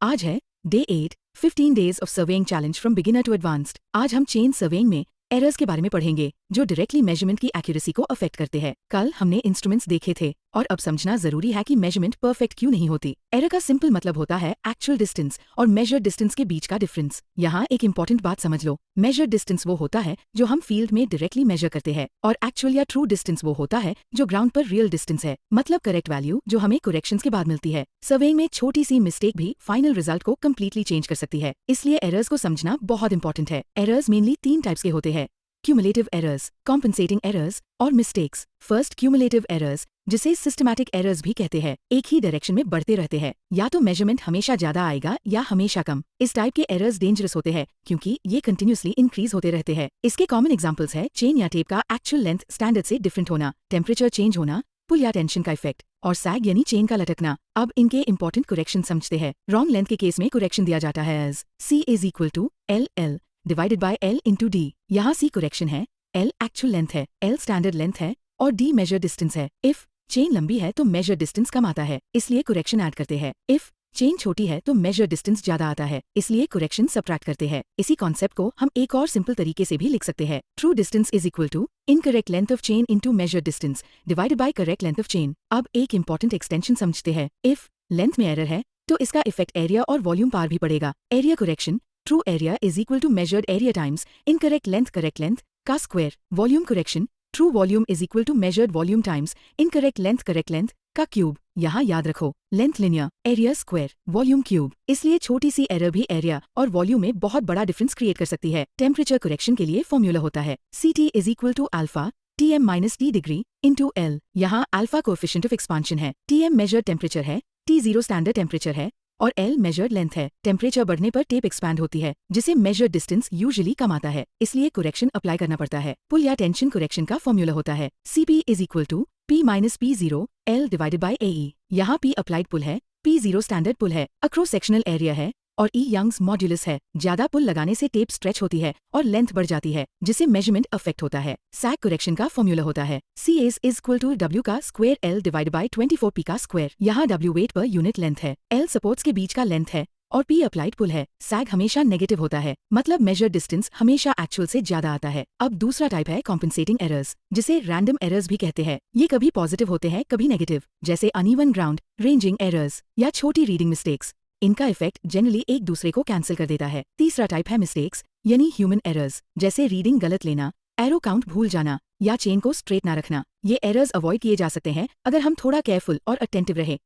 आज है day 8 15 days of surveying challenge from beginner to advanced. आज हम चेन सर्वेइंग में एरर्स के बारे में पढ़ेंगे जो डायरेक्टली मेजरमेंट की एक्यूरेसी को अफेक्ट करते हैं। कल हमने इंस्ट्रूमेंट्स देखे थे और अब समझना जरूरी है कि मेजरमेंट परफेक्ट क्यों नहीं होती। एरर का सिंपल मतलब होता है एक्चुअल डिस्टेंस और मेजर्ड डिस्टेंस के बीच का डिफरेंस। यहाँ एक इंपॉर्टेंट बात समझ लो, मेजर्ड डिस्टेंस वो होता है जो हम फील्ड में डायरेक्टली मेजर करते हैं और एक्चुअल या ट्रू डिस्टेंस वो होता है जो ग्राउंड पर रियल डिस्टेंस है, मतलब करेक्ट वैल्यू जो हमें करेक्शंस के बाद मिलती है। सर्वेइंग में छोटी सी मिस्टेक भी फाइनल रिजल्ट को कम्प्लीटली चेंज कर सकती है, इसलिए एरर्स को समझना बहुत इंपॉर्टेंट है। एरर्स मेनली 3 टाइप्स के होते हैं, क्यूमुलेटिव एरर्स, कॉम्पनसेटिंग एरर्स और मिस्टेक्स। फर्स्ट, क्यूमुलेटिव एरर्स जिसे सिस्टमैटिक एरर्स भी कहते हैं, एक ही डायरेक्शन में बढ़ते रहते हैं, या तो मेजरमेंट हमेशा ज्यादा आएगा या हमेशा कम। इस टाइप के एरर्स डेंजरस होते हैं क्योंकि ये कंटिन्यूसली इंक्रीज होते रहते हैं। इसके कॉमन एग्जांपल्स है चेन या टेप का एक्चुअल लेंथ स्टैंडर्ड से डिफरेंट होना, टेम्परेचर चेंज होना, पुल या टेंशन का इफेक्ट और सैग यानी चेन का लटकना। अब इनके इंपॉर्टेंट करेक्शन समझते हैं। रॉन्ग लेंथ के केस में करेक्शन दिया जाता है as C is equal to LL divided by L into D। यहाँ C करेक्शन है, L एक्चुअल लेंथ है, L स्टैंडर्ड लेंथ है और D मेजर डिस्टेंस है। इफ चेन लंबी है तो मेजर डिस्टेंस कम आता है, इसलिए करेक्शन ऐड करते हैं। इफ चेन छोटी है तो मेजर डिस्टेंस ज्यादा आता है, इसलिए करेक्शन सबट्रैक्ट करते हैं। इसी कॉन्सेप्ट को हम एक और सिंपल तरीके से भी लिख सकते हैं। True distance is equal to incorrect length of chain into measure distance divided by correct length of chain. अब एक इंपॉर्टेंट एक्सटेंशन समझते हैं। इफ लेंथ में एरर है तो इसका इफेक्ट एरिया और वॉल्यूम पर भी पड़ेगा। Area correction, true area is equal to measured area times incorrect length का square. Volume correction, true volume is equal to measured volume times incorrect length का क्यूब। यहाँ याद रखो, length linear, area square, volume cube, इसलिए छोटी सी error भी area और वॉल्यूम में बहुत बड़ा डिफरेंस क्रिएट कर सकती है। टेम्परेचर करेक्शन के लिए फॉर्मूला होता है CT is equal to alpha TM minus T degree into L। यहाँ अल्फा कोएफिशिएंट ऑफ एक्सपांशन है, TM मेजर्ड टेम्परेचर है, T0 स्टैंडर्ड टेम्परेचर है और L मेजर्ड लेंथ है। टेम्परेचर बढ़ने पर टेप एक्सपैंड होती है जिसे मेजर्ड डिस्टेंस यूजुअली कम आता है, इसलिए करेक्शन अप्लाई करना पड़ता है। पुल या टेंशन करेक्शन का फॉर्मूला होता है CP is equal to P minus P0 L divided by AE। यहाँ P अप्लाइड पुल है, P0 स्टैंडर्ड पुल है, अक्रॉस सेक्शनल एरिया है और E यंग्स मॉड्यूलस है। ज्यादा पुल लगाने से टेप स्ट्रेच होती है और लेंथ बढ़ जाती है जिसे मेजरमेंट अफेक्ट होता है। सैग करेक्शन का फॉर्मूला होता है CS is equal to W का square L divide by 24P का स्क्वायर। यहाँ W वेट पर यूनिट लेंथ है, L सपोर्ट्स के बीच का लेंथ है और P अप्लाइड पुल है। सैग हमेशा नेगेटिव होता है, मतलब मेजर डिस्टेंस हमेशा एक्चुअल से ज्यादा आता है। अब दूसरा टाइप है कॉम्पनसेटिंग एरर्स जिसे रैंडम एरर्स भी कहते हैं। ये कभी पॉजिटिव होते हैं कभी नेगेटिव, जैसे अनइवन ग्राउंड, रेंजिंग एरर्स या छोटी रीडिंग मिस्टेक्स। इनका इफेक्ट जनरली एक दूसरे को कैंसिल कर देता है। तीसरा टाइप है मिस्टेक्स यानी ह्यूमन एरर्स, जैसे रीडिंग गलत लेना, एरो काउंट भूल जाना या चेन को स्ट्रेट ना रखना। ये एरर्स अवॉइड किए जा सकते हैं अगर हम थोड़ा केयरफुल और अटेंटिव रहे।